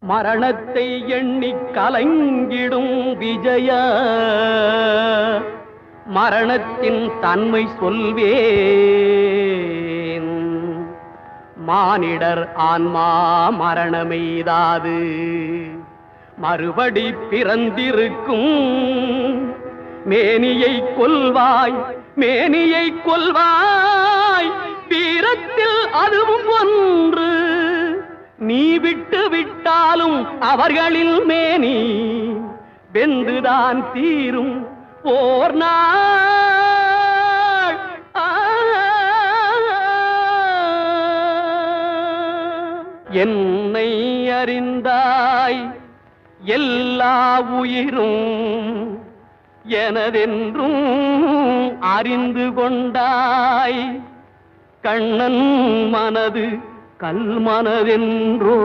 மரணத்தை எண்ணி கலங்கிடும் விஜய மரணத்தின் தன்மை சொல்வேன். மானிடர் ஆன்மா மரணமெய்தாது மறுபடி பிறந்திருக்கும். மேனியை கொல்வாய் மேனியை கொல்வாய் வீரத்தில் அதுவும் ஒன்று. நீ விட்டு விட்டாலும் அவர்களில் மேனி வெந்துதான் தீரும் ஓர் நாள். என்னை அறிந்தாய் எல்லா உயிரும் எனதென்றும் அறிந்து கொண்டாய். கண்ணன் மனது கல் மனதென்றோ